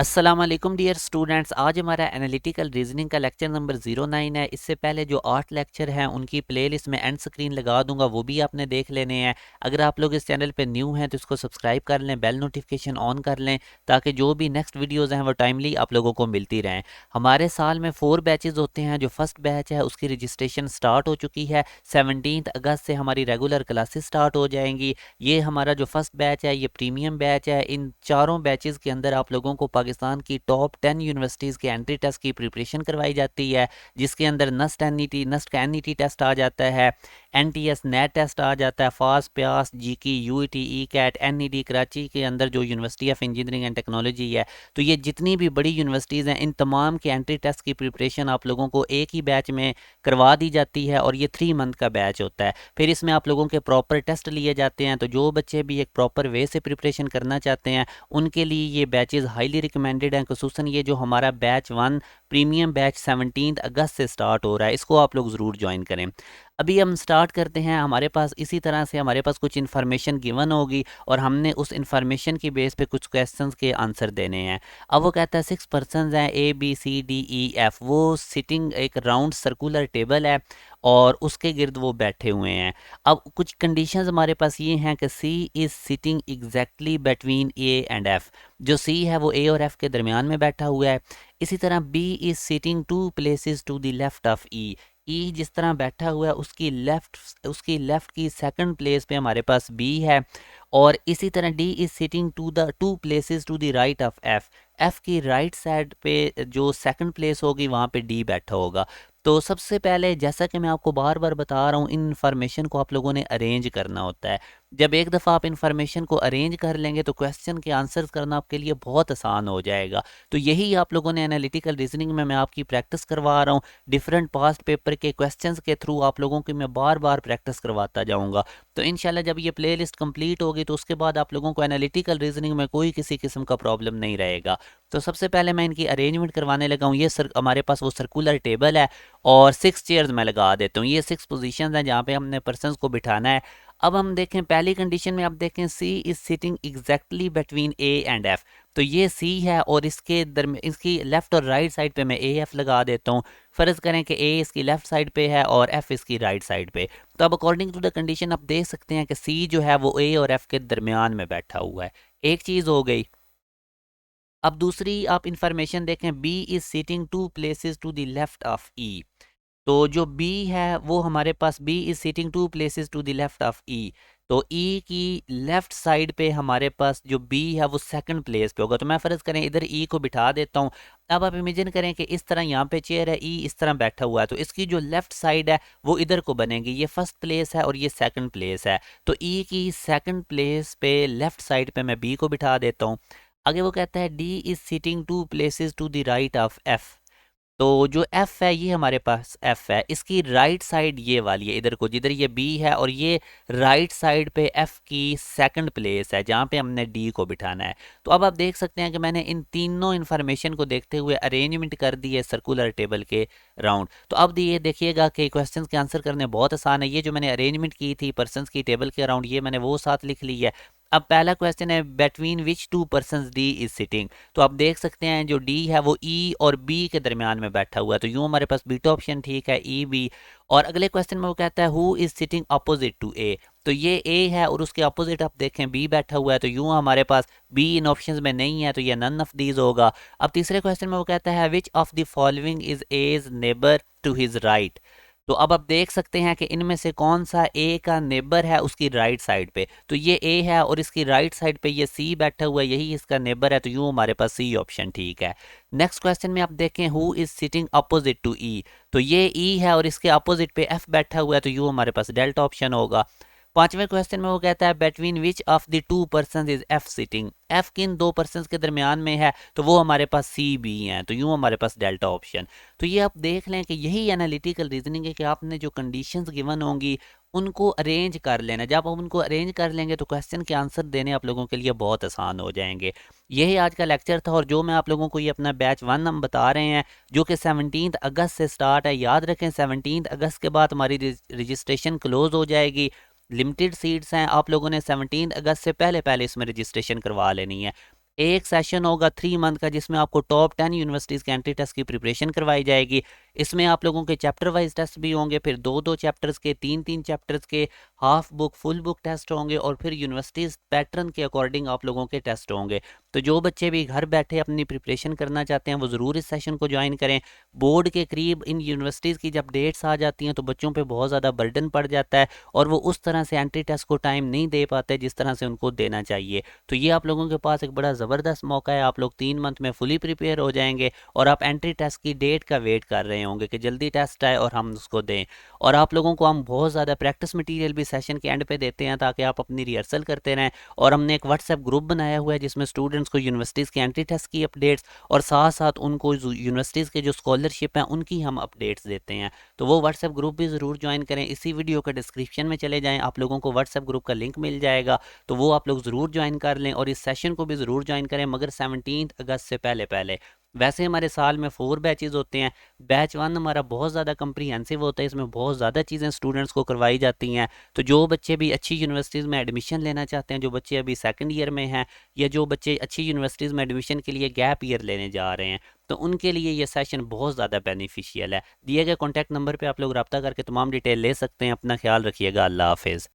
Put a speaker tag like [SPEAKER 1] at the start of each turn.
[SPEAKER 1] अस्सलाम वालेकुम dear students. आज हमारा एनालिटिकल रीजनिंग का लेक्चर नंबर 09 है। इससे पहले जो 8 लेक्चर हैं उनकी प्लेलिस्ट में एंड स्क्रीन लगा दूंगा, वो भी आपने देख लेने हैं। अगर आप लोग इस चैनल पे न्यू हैं तो इसको सब्सक्राइब कर लें, बेल नोटिफिकेशन ऑन कर लें ताकि जो भी नेक्स्ट वीडियोज़ हैं वो टाइमली आप लोगों को मिलती रहें। हमारे साल में 4 बैचेज़ होते हैं। जो फर्स्ट बैच है उसकी रजिस्ट्रेशन स्टार्ट हो चुकी है। 17 अगस्त से हमारी रेगुलर क्लासेस स्टार्ट हो जाएंगी। ये हमारा जो फर्स्ट बैच है ये प्रीमियम बैच है। इन चारों बैचेज़ के अंदर आप लोगों को पाकिस्तान की टॉप 10 यूनिवर्सिटीज़ के एंट्री टेस्ट की प्रिपरेशन करवाई जाती है, जिसके अंदर नस्ट एनईटी नस्ट का एनईटी टेस्ट आ जाता है, एनटीएस नेट टेस्ट आ जाता है, FAST PIEAS GIKI UET ECAT NED Karachi के अंदर जो university of engineering and technology है। तो ये जितनी भी बड़ी यूनिवर्सिटीज़ हैं इन तमाम के एंट्री टेस्ट की प्रिपरेशन आप लोगों को एक ही बैच में करवा दी जाती है और ये 3 मंथ का बैच होता है। फिर इसमें आप लोगों के प्रॉपर टेस्ट लिए जाते हैं। तो जो बच्चे भी एक प्रॉपर वे से प्रिपरेशन करना चाहते हैं उनके लिए ये बैचेज़ हाईली रिकमेंडेड हैं। खुसूसन ये जो हमारा बैच 1 प्रीमियम बैच 17 अगस्त से स्टार्ट हो रहा है, इसको आप लोग ज़रूर ज्वाइन करें। अभी हम स्टार्ट करते हैं। हमारे पास इसी तरह से हमारे पास कुछ इन्फॉर्मेशन गिवन होगी और हमने उस इन्फॉर्मेशन की बेस पे कुछ क्वेश्चंस के आंसर देने हैं। अब वो कहता है 6 पर्सनस हैं ABCDEF, वो सिटिंग एक राउंड सर्कुलर टेबल है और उसके गिर्द वो बैठे हुए हैं। अब कुछ कंडीशंस हमारे पास ये हैं कि C is sitting exactly between A and F। जो C है वो A और F के दरमियान में बैठा हुआ है। इसी तरह B is sitting 2 places to the left of E। E जिस तरह बैठा हुआ है उसकी लेफ्ट की सेकंड प्लेस पे हमारे पास बी है। और इसी तरह D is sitting to the 2 places to the right of F. F की राइट साइड पे जो सेकंड प्लेस होगी वहाँ पे डी बैठा होगा। तो सबसे पहले जैसा कि मैं आपको बार बार बता रहा हूँ, इन इन्फॉर्मेशन को आप लोगों ने अरेंज करना होता है। जब एक दफ़ा आप इन्फॉर्मेशन को अरेंज कर लेंगे तो क्वेश्चन के आंसर्स करना आपके लिए बहुत आसान हो जाएगा। तो यही आप लोगों ने एनालिटिकल रीजनिंग में मैं आपकी प्रैक्टिस करवा रहा हूँ। डिफरेंट पास्ट पेपर के क्वेश्चंस के थ्रू आप लोगों की मैं बार बार प्रैक्टिस करवाता जाऊंगा। तो इंशाल्लाह जब ये प्लेलिस्ट कंप्लीट होगी तो उसके बाद आप लोगों को एनालिटिकल रीजनिंग में कोई किसी किस्म का प्रॉब्लम नहीं रहेगा। तो सबसे पहले मैं इनकी अरेंजमेंट करवाने लगा हूँ। ये हमारे पास वो सर्कुलर टेबल है और 6 चेयर्स मैं लगा देता हूँ। ये 6 पोजीशंस हैं जहाँ पे हमने पर्सनस को बिठाना है। अब हम देखें पहली कंडीशन में, आप देखें C is sitting exactly between A and F। तो ये C है और इसके दरमियान इसकी लेफ्ट और राइट साइड पे मैं AF लगा देता हूँ। फ़र्ज़ करें कि A इसकी लेफ्ट साइड पे है और F इसकी राइट साइड पे। तो अब अकॉर्डिंग टू द कंडीशन आप देख सकते हैं कि C जो है वो A और F के दरमियान में बैठा हुआ है। एक चीज़ हो गई। अब दूसरी आप इंफॉर्मेशन देखें, B is sitting 2 places to the left of E। तो जो B है वो हमारे पास B is sitting 2 places to the left of E। तो E की लेफ्ट साइड पे हमारे पास जो B है वो सेकंड प्लेस पे होगा। तो मैं फ़र्ज़ करें इधर E को बिठा देता हूँ। अब आप इमेजिन करें कि इस तरह यहाँ पे चेयर है, E इस तरह बैठा हुआ है, तो इसकी जो लेफ्ट साइड है वो इधर को बनेगी। ये फर्स्ट प्लेस है और ये सेकंड प्लेस है। तो E की सेकंड प्लेस पे लेफ्ट साइड पे मैं B को बिठा देता हूँ। आगे वो कहता है D is sitting 2 places to the right of F। तो जो F है ये हमारे पास F है, इसकी राइट साइड ये वाली है इधर को, जिधर ये B है, और ये राइट साइड पे F की सेकंड प्लेस है जहाँ पे हमने D को बिठाना है। तो अब आप देख सकते हैं कि मैंने इन तीनों इन्फॉर्मेशन को देखते हुए अरेंजमेंट कर दी है सर्कुलर टेबल के राउंड। तो अब ये देखिएगा कि क्वेश्चंस के आंसर करने बहुत आसान है। ये जो मैंने अरेंजमेंट की थी पर्सनस की टेबल के अराउंड, ये मैंने वो साथ लिख ली है। अब पहला क्वेश्चन है between which 2 persons D is sitting. तो आप देख सकते हैं जो D है वो E और B के दरमियान में बैठा हुआ है। तो यूं हमारे पास बीटा ऑप्शन ठीक है, E B। और अगले क्वेश्चन में वो कहता है who is sitting opposite to A। तो ये A है और उसके अपोजिट आप देखें B बैठा हुआ है। तो यूं हमारे पास B इन ऑप्शंस में नहीं है, तो ये नन ऑफ दीज होगा। अब तीसरे क्वेश्चन में वो कहता है which of the following is A's neighbour to his right. तो अब आप देख सकते हैं कि इनमें से कौन सा A का नेबर है उसकी राइट साइड पे। तो ये A है और इसकी राइट साइड पे ये C बैठा हुआ है, यही इसका नेबर है। तो यूं हमारे पास C ऑप्शन ठीक है। नेक्स्ट क्वेश्चन में आप देखें who is sitting opposite to E। तो ये E है और इसके अपोजिट पे F बैठा हुआ है। तो यूं हमारे पास डेल्टा ऑप्शन होगा। पांचवें क्वेश्चन में वो कहता है between which of the 2 person is F sitting. F किन 2 पर्सन के दरमियान में है, तो वो हमारे पास C B हैं। तो यूं हमारे पास डेल्टा ऑप्शन। तो ये आप देख लें कि यही एनालिटिकल रीजनिंग है कि आपने जो कंडीशंस गिवन होंगी उनको अरेंज कर लेना। जब आप उनको अरेंज कर लेंगे तो क्वेश्चन के आंसर देने आप लोगों के लिए बहुत आसान हो जाएंगे। यही आज का लेक्चर था और जो मैं आप लोगों को ये अपना बैच 1 हम बता रहे हैं जो कि 17 अगस्त से स्टार्ट है। याद रखें 17 अगस्त के बाद हमारी रजिस्ट्रेशन क्लोज हो जाएगी। लिमिटेड सीट्स हैं, आप लोगों ने 17 अगस्त से पहले पहले इसमें रजिस्ट्रेशन करवा लेनी है। एक सेशन होगा 3 मंथ का जिसमें आपको टॉप 10 यूनिवर्सिटीज़ के एंट्री टेस्ट की प्रिपरेशन करवाई जाएगी। इसमें आप लोगों के चैप्टर वाइज टेस्ट भी होंगे, फिर 2-2 चैप्टर्स के, 3-3 चैप्टर्स के, half book, full book test होंगे और फिर यूनिवर्सिटीज़ पैटर्न के अकॉर्डिंग आप लोगों के टेस्ट होंगे। तो जो बच्चे भी घर बैठे अपनी प्रिपरेशन करना चाहते हैं वो ज़रूर इस सेशन को ज्वाइन करें। बोर्ड के करीब इन यूनिवर्सिटीज़ की जब डेट्स आ जाती हैं तो बच्चों पे बहुत ज़्यादा बर्डन पड़ जाता है और वो उस तरह से एंट्री टेस्ट को टाइम नहीं दे पाते जिस तरह से उनको देना चाहिए। तो ये आप लोगों के पास एक बड़ा ज़बरदस्त मौका है, आप लोग 3 मंथ में फुली प्रिपेयर हो जाएंगे और आप एंट्री टेस्ट की डेट का वेट कर रहे होंगे कि जल्दी टेस्ट आए और हम उसको दें। और आप लोगों को हम बहुत ज़्यादा प्रैक्टिस मटेरियल भी सेशन के एंड पे देते हैं ताकि आप अपनी रिहर्सल करते रहें। और हमने एक व्हाट्सएप ग्रुप बनाया हुआ है जिसमें स्टूडेंट्स को यूनिवर्सिटीज़ के एंट्री टेस्ट की अपडेट्स और साथ साथ उनको यूनिवर्सिटीज़ के जो स्कॉलरशिप हैं उनकी हम अपडेट्स देते हैं। तो वो व्हाट्सएप ग्रुप भी ज़रूर ज्वाइन करें। इसी वीडियो का डिस्क्रिप्शन में चले जाएँ, आप लोगों को व्हाट्सएप ग्रुप का लिंक मिल जाएगा, तो वो आप लोग ज़रूर ज्वाइन कर लें और इस सेशन को भी ज़रूर ज्वाइन करें, मगर 17 अगस्त से पहले पहले। वैसे हमारे साल में 4 बैचेज़ होते हैं। बैच 1 हमारा बहुत ज़्यादा कम्प्रीहेंसिव होता है, इसमें बहुत ज़्यादा चीज़ें स्टूडेंट्स को करवाई जाती हैं। तो जो बच्चे भी अच्छी यूनिवर्सिटीज़ में एडमिशन लेना चाहते हैं, जो बच्चे अभी सेकंड ईयर में हैं या जो बच्चे अच्छी यूनिवर्सिटीज़ में एडमिशन के लिए गैप ईयर लेने जा रहे हैं, तो उनके लिए ये सेशन बहुत ज़्यादा बेनिफिशियल है। दिए गए कॉन्टैक्ट नंबर पे आप लोग रब्ता करके तमाम डिटेल ले सकते हैं। अपना ख्याल रखिएगा। अल्लाह हाफ़िज़।